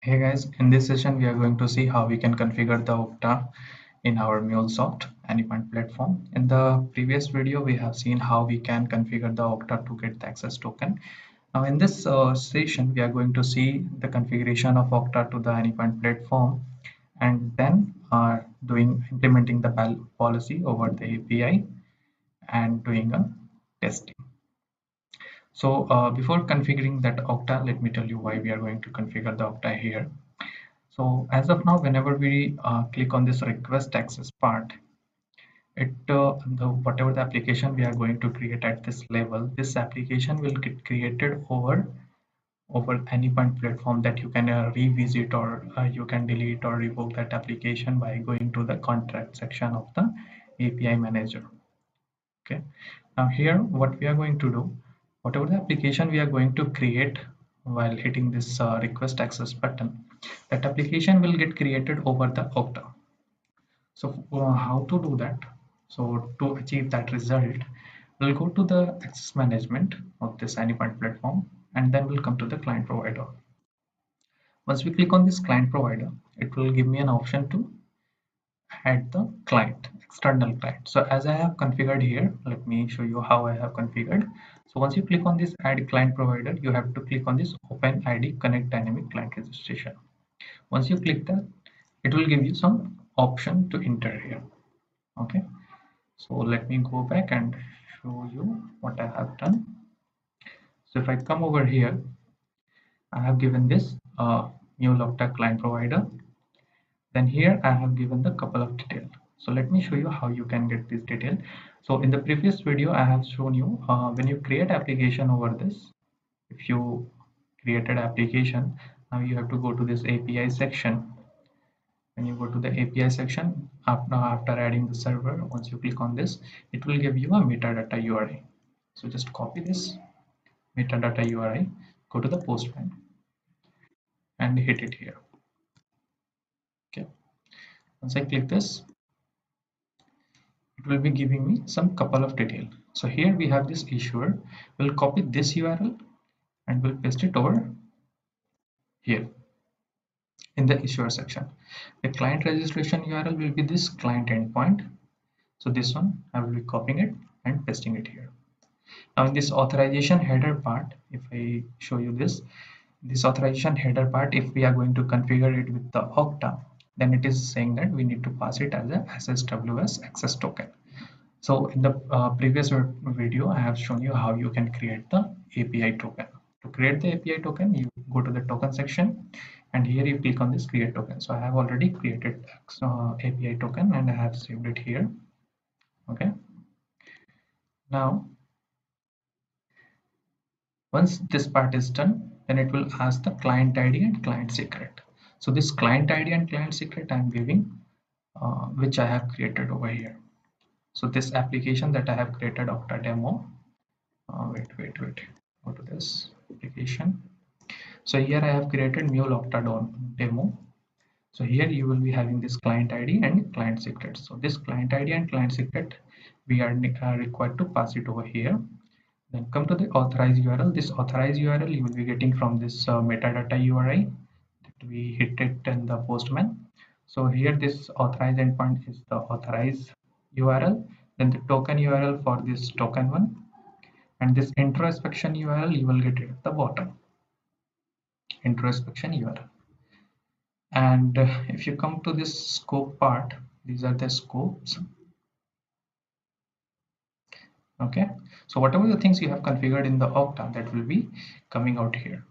Hey guys, in this session we are going to see how we can configure the Okta in our MuleSoft Anypoint platform. In the previous video we have seen how we can configure the Okta to get the access token. Now in this session we are going to see the configuration of Okta to the Anypoint platform and then doing implementing the policy over the API and doing a testing. So before configuring that Okta, let me tell you why we are going to configure the Okta here. So as of now, whenever we click on this request access part, whatever the application we are going to create at this level, this application will get created over any point platform that you can revisit or you can delete or revoke that application by going to the contract section of the API manager. Okay. Now here, what we are going to do, whatever the application we are going to create while hitting this request access button, that application will get created over the Okta. So how to do that? So to achieve that result, we'll go to the access management of this Anypoint platform and then we'll come to the client provider. Once we click on this client provider, it will give me an option to add the client, external client. So as I have configured here, let me show you how I have configured. So once you click on this add client provider, you have to click on this open ID connect dynamic client registration. Once you click that, it will give you some option to enter here. Okay, so let me go back and show you what I have done. So if I come over here, I have given this Mule client provider. Then here I have given the couple of details. So let me show you how you can get this detail. So in the previous video, I have shown you when you create application over this, if you created application, now you have to go to this API section. When you go to the API section, after adding the server, once you click on this, it will give you a metadata URI. So just copy this metadata URI, go to the postman and hit it here. Okay. Once I click this, it will be giving me some couple of detail. So here we have this issuer. We'll copy this URL and we'll paste it over here in the issuer section. The client registration URL will be this client endpoint. So this one I will be copying it and pasting it here. Now in this authorization header part, if I show you this authorization header part, if we are going to configure it with the Okta, then it is saying that we need to pass it as a SSWS access token. So in the previous video, I have shown you how you can create the API token. To create the API token, you go to the token section and here you click on this create token. So I have already created API token and I have saved it here. Okay. Now, once this part is done, then it will ask the client ID and client secret. So this client ID and client secret I am giving, which I have created over here. So this application that I have created, Okta demo. Wait. Go to this application. So here I have created Mule Okta demo. So here you will be having this client ID and client secret. So this client ID and client secret, we are required to pass it over here. Then come to the authorized URL. This authorized URL you will be getting from this metadata URI that we hit it in the postman. So here this authorized endpoint is the authorized URL. Then the token URL for this token one. And this introspection URL you will get it at the bottom. Introspection URL. And if you come to this scope part, these are the scopes. Okay, so whatever the things you have configured in the Okta, that will be coming out here.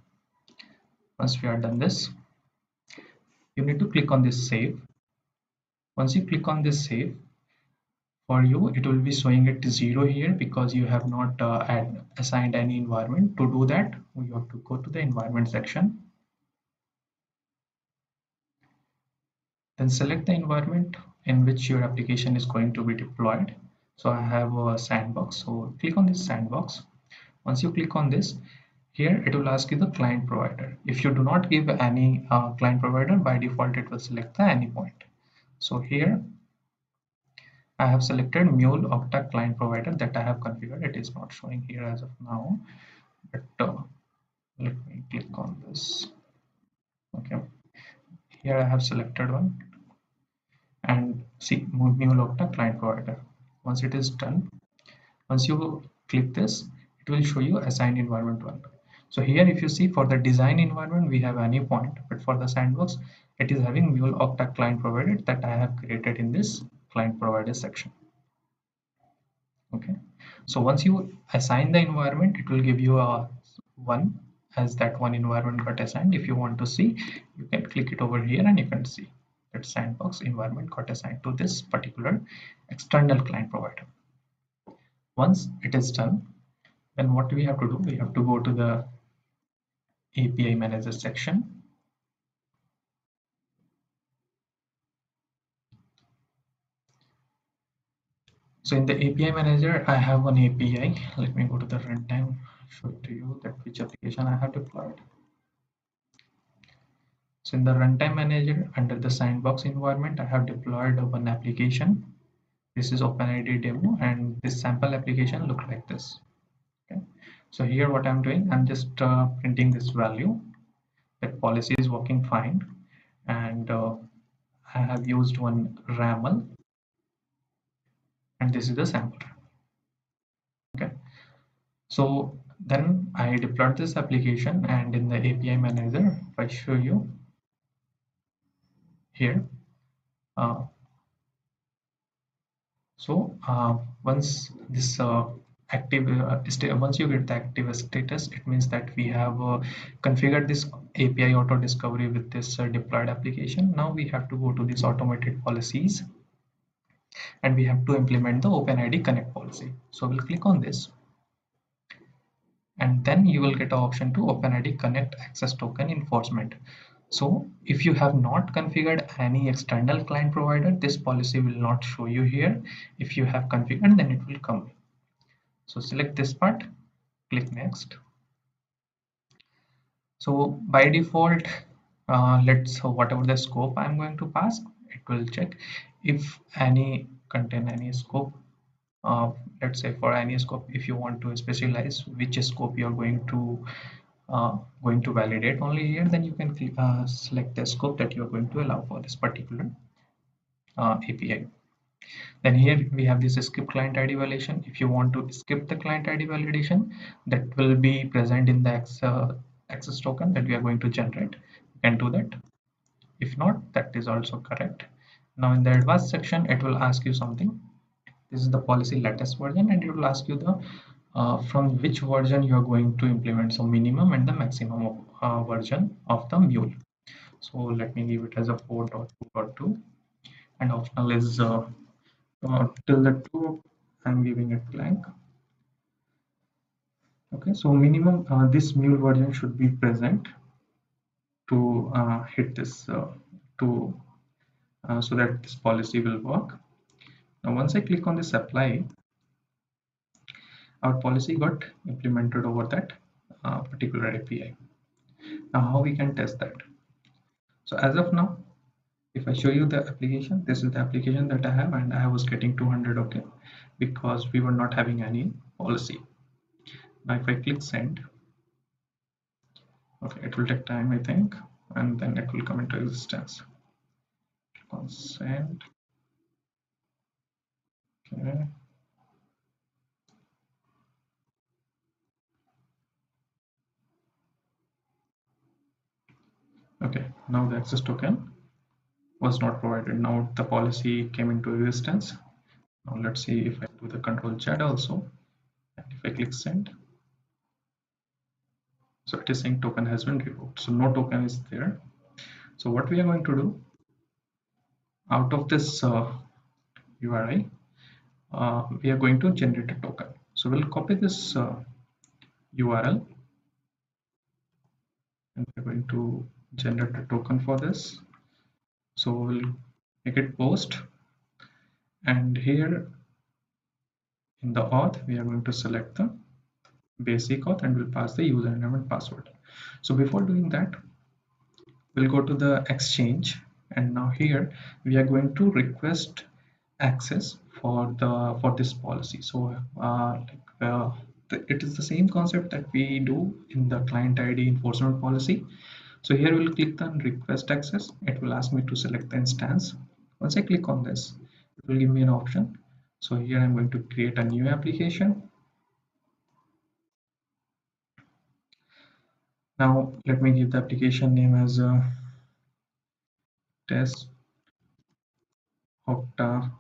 Once we are done this, you need to click on this save. Once you click on this save, for you it will be showing it 0 here because you have not assigned any environment. To do that, you have to go to the environment section, then select the environment in which your application is going to be deployed. So I have a sandbox, so click on this sandbox. Once you click on this, here it will ask you the client provider. If you do not give any client provider, by default it will select the Anypoint. So here I have selected Mule Okta client provider that I have configured. It is not showing here as of now, but let me click on this. Okay, Here I have selected one and see Mule Okta client provider. Once it is done, once you click this, it will show you assigned environment one. So here if you see for the design environment we have any point, but for the sandbox it is having Mule Okta client provided that I have created in this client provider section. Okay, so once you assign the environment, it will give you a one as that one environment got assigned. If you want to see, you can click it over here and you can see that sandbox environment got assigned to this particular external client provider. Once it is done, then what we have to do, we have to go to the API manager section. So in the API manager, I have one API. Let me go to the runtime, show it to you that which application I have deployed. So in the runtime manager under the sandbox environment, I have deployed one application. This is OpenID demo and this sample application look like this. Okay. So here what I'm doing, I'm just printing this value that policy is working fine, and I have used one RAML and this is the sample. Okay. So then I deployed this application and in the API manager, if I show you here, uh, once this once you get the active status, it means that we have configured this API auto discovery with this deployed application. Now we have to go to these automated policies and we have to implement the OpenID connect policy. So we'll click on this and then you will get an option to OpenID connect access token enforcement. So if you have not configured any external client provider, this policy will not show you here. If you have configured, then it will come. So select this part, click next. So by default, let's whatever the scope I'm going to pass, it will check if any contain any scope. Let's say for any scope, if you want to specialize which scope you're going to validate only here, then you can select the scope that you're going to allow for this particular API. Then here we have this skip client ID validation. If you want to skip the client ID validation, that will be present in the access token that we are going to generate. You can do that. If not, that is also correct. Now in the advanced section, it will ask you something. This is the policy latest version, and it will ask you the from which version you are going to implement. So minimum and the maximum version of the Mule. So let me give it as a 4.2.2, and optional is till the 2 I'm giving it blank. Okay, so minimum this Mule version should be present to hit this to so that this policy will work. Now once I click on this apply, our policy got implemented over that particular API. Now how we can test that? So as of now, if I show you the application, this is the application that I have, and I was getting 200 okay because we were not having any policy. Now if I click send, okay, it will take time I think, and then it will come into existence. Click on send. Okay. Okay, now the access token was not provided. Now the policy came into existence. Now let's see if I do the control Z also, and if I click send, so it is saying token has been revoked. So no token is there. So what we are going to do out of this URI, we are going to generate a token. So we'll copy this URL and we're going to generate a token for this. So we'll make it post, and here in the auth we are going to select the basic auth and we'll pass the username and password. So before doing that, we'll go to the exchange, and now here we are going to request access for this policy. So it is the same concept that we do in the client ID enforcement policy. So here we'll click on request access. It will ask me to select the instance. Once I click on this, it will give me an option. So here I'm going to create a new application. Now let me give the application name as test Okta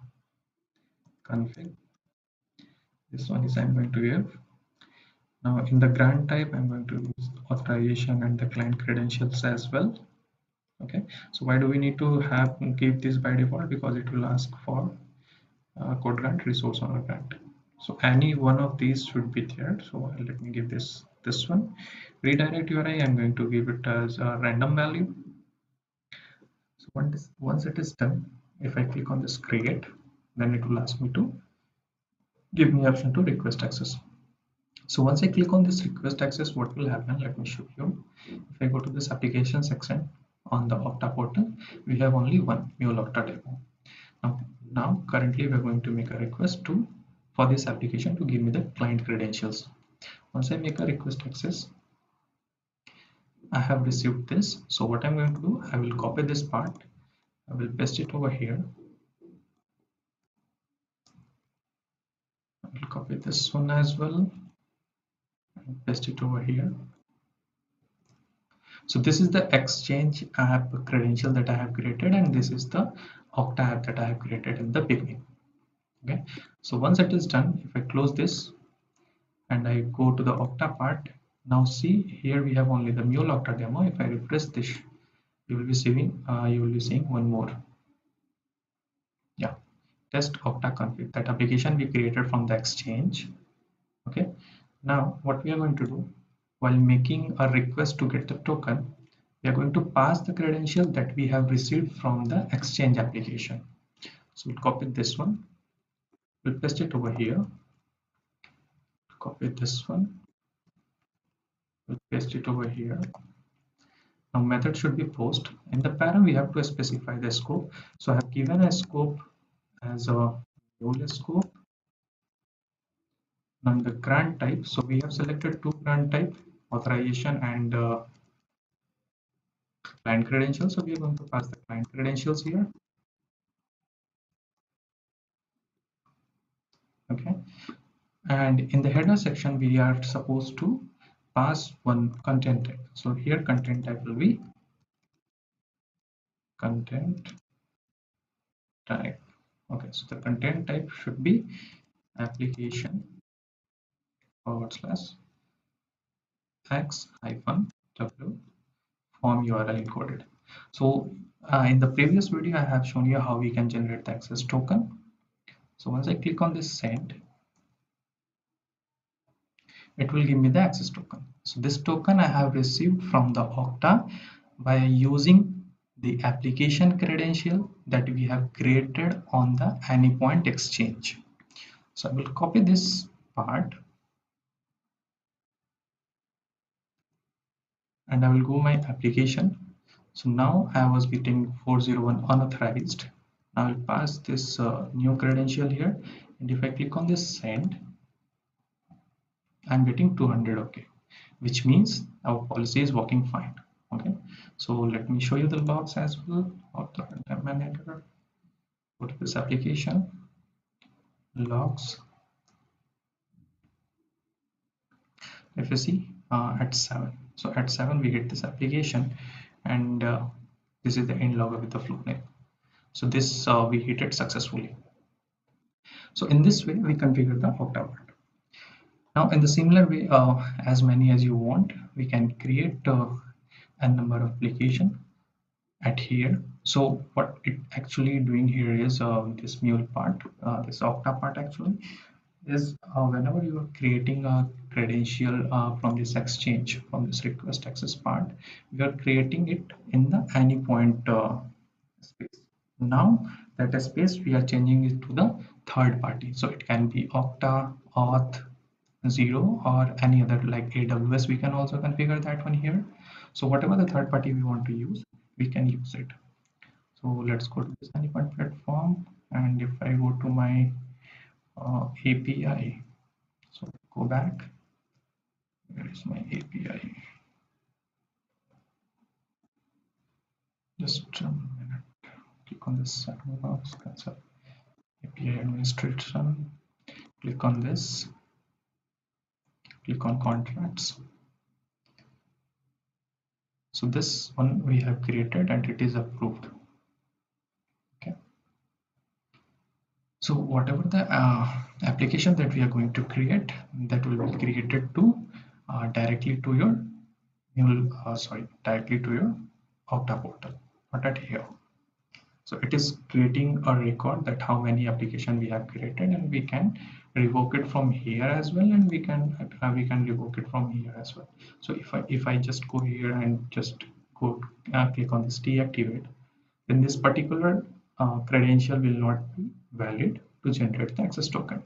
config. This one is I'm going to give. Now in the grant type, I'm going to use authorization and the client credentials as well. Okay, so why do we need to have keep this by default? Because it will ask for code grant, resource owner grant. So any one of these should be there. So let me give this one. Redirect URI, I'm going to give it as a random value. So once it is done, if I click on this create, then it will ask me to give me option to request access. So once I click on this request access, what will happen? Let me show you. If I go to this application section on the Okta portal, we have only one Mule Okta demo. Now currently we're going to make a request for this application to give me the client credentials. Once I make a request access, I have received this. So what I'm going to do, I will copy this part. I will paste it over here. I will copy this one as well and paste it over here. So this is the Exchange app credential that I have created, and this is the Okta app that I have created in the beginning. Okay, so once it is done, if I close this and I go to the Okta part, now see here we have only the Mule Okta demo. If I refresh this, you will be seeing one more. Yeah, test Okta config, that application we created from the Exchange. Okay, now what we are going to do, while making a request to get the token, we are going to pass the credential that we have received from the Exchange application. So we'll copy this one, we'll paste it over here, copy this one, we'll paste it over here. Now method should be post. In the param we have to specify the scope. So I have given a scope as a Mule scope. Now the grant type, so we have selected two grant type, authorization and client credentials. So we are going to pass the client credentials here. Okay, and in the header section we are supposed to pass one content type. So here content type will be content type. Okay, so the content type should be application /x -w form URL encoded. So in the previous video I have shown you how we can generate the access token. So once I click on this send, it will give me the access token. So this token I have received from the Okta by using the application credential that we have created on the AnyPoint exchange. So I will copy this part and I will go my application. So now I was getting 401 unauthorized. Now I'll pass this new credential here, and if I click on this send, I'm getting 200. Okay, which means our policy is working fine. Okay, so let me show you the logs as well of the runtime manager. Go to this application, logs. If you see at 7, so at 7 we hit this application, and this is the end log with the flow name. So this we hit it successfully. So in this way we configure the Okta part. Now in the similar way, as many as you want, we can create a number of application at here. So what it actually doing here is this Mule part, this Okta part actually is whenever you are creating a credential from this exchange, from this request access part, we are creating it in the AnyPoint space. Now that space we are changing it to the third party. So it can be Okta, Auth, Zero, or any other like AWS. We can also configure that one here. So whatever the third party we want to use, we can use it. So let's go to this AnyPoint platform, and if I go to my API, so go back. Where is my API? Just a minute. Click on this box, cancel API administration. Click on this. Click on contracts. So this one we have created and it is approved. Okay. So whatever the application that we are going to create, that will be created to directly to your directly to your Okta portal, not at here. So it is creating a record that how many application we have created, and we can revoke it from here as well, and we can revoke it from here as well. So if I just go here and just go click on this deactivate, then this particular credential will not be valid to generate the access token.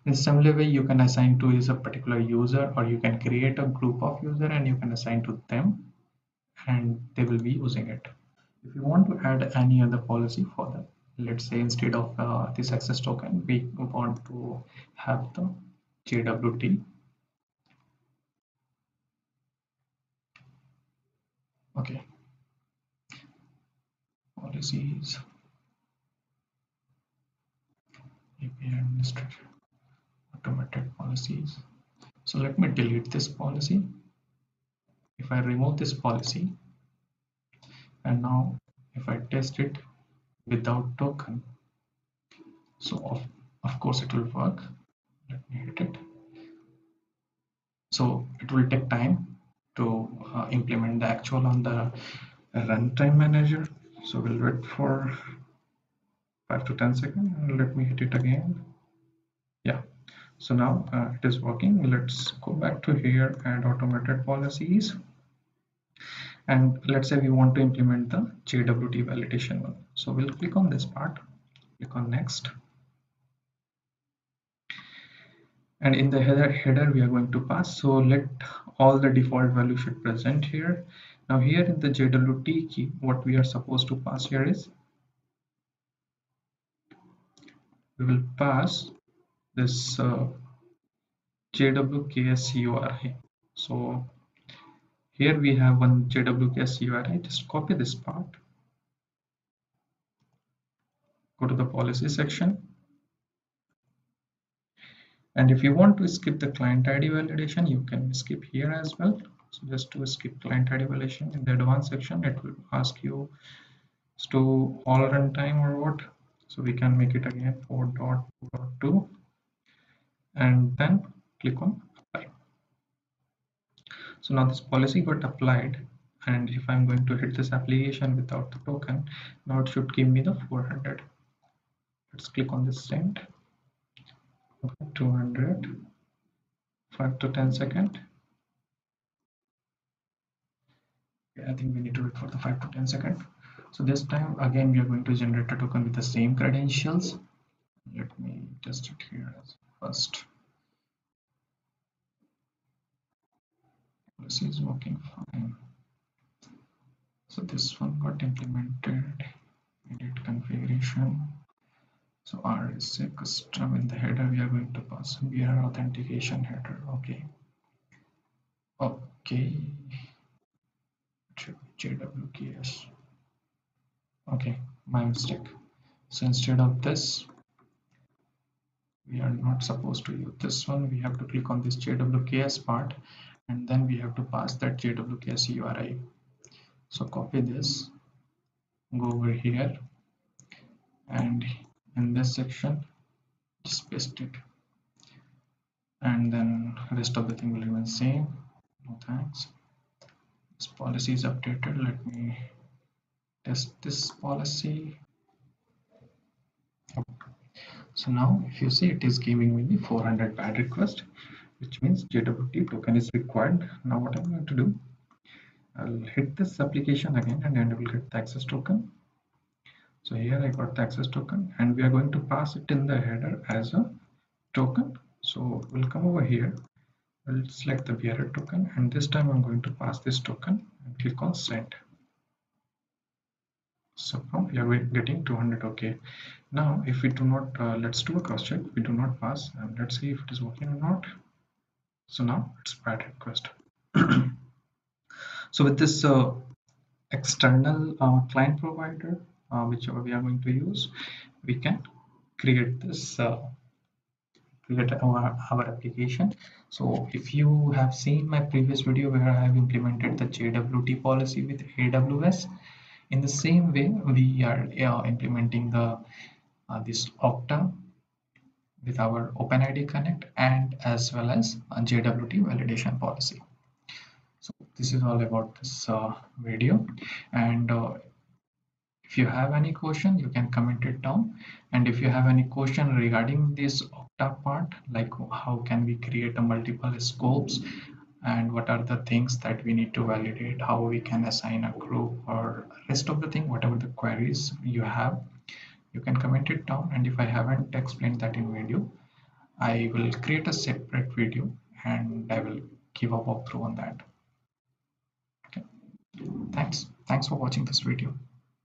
In similar way, you can assign to is a particular user, or you can create a group of user and you can assign to them, and they will be using it. If you want to add any other policy for that, let's say instead of this access token, we want to have the JWT. Okay, policies, API administration, automated policies. So let me delete this policy. If I remove this policy, and now if I test it without token, so of course it will work. Let me hit it. So it will take time to implement the actual on the runtime manager. So we'll wait for 5 to 10 seconds and let me hit it again. Yeah, so now it is working. Let's go back to here and automated policies, and let's say we want to implement the JWT validation one. So we'll click on this part, click on next, and in the header we are going to pass, so let all the default value should present here. Now here in the JWT key, what we are supposed to pass here is we will pass this JWKS URI. So here we have one JWKS URI. Just copy this part, go to the policy section, and if you want to skip the client ID validation, you can skip here as well. So just to skip client ID validation, in the advanced section it will ask you to all runtime or what. So we can make it again 4.2.2 and then click on apply. So now this policy got applied, and if I'm going to hit this application without the token, now it should give me the 400. Let's click on this send. 200, 5 to 10 seconds. Okay, I think we need to wait for the 5 to 10 seconds. So this time again we are going to generate a token with the same credentials. Let me test it here as first. This is working fine. So this one got implemented. Edit configuration. So R is a custom. In the header we are going to pass BR authentication header. Okay. Okay. JWKS. Okay, my mistake. So instead of this, we are not supposed to use this one. We have to click on this JWKS part, and then we have to pass that JWKS URI. So copy this, go over here, and in this section just paste it, and then rest of the thing will remain same. No thanks. This policy is updated. Let me test this policy. So now if you see, it is giving me the 400 bad request, which means JWT token is required. Now what I'm going to do, I'll hit this application again and then I will get the access token. So here I got the access token, and we are going to pass it in the header as a token. So we'll come over here, we'll select the bearer token, and this time I'm going to pass this token and click on send. So now we are getting 200. Okay, now if we do not let's do a cross check. We do not pass, and let's see if it is working or not. So now it's bad request. So with this external client provider, whichever we are going to use, we can create this create our application. So if you have seen my previous video where I have implemented the JWT policy with AWS, in the same way we are implementing the this Okta with our OpenID Connect and as well as JWT validation policy. So this is all about this video, and if you have any question, you can comment it down. And if you have any question regarding this Okta part, like how can we create a multiple scopes and what are the things that we need to validate, how we can assign a group or rest of the thing, whatever the queries you have, you can comment it down. And if I haven't explained that in video, I will create a separate video and I will give a walkthrough on that. Okay. Thanks for watching this video.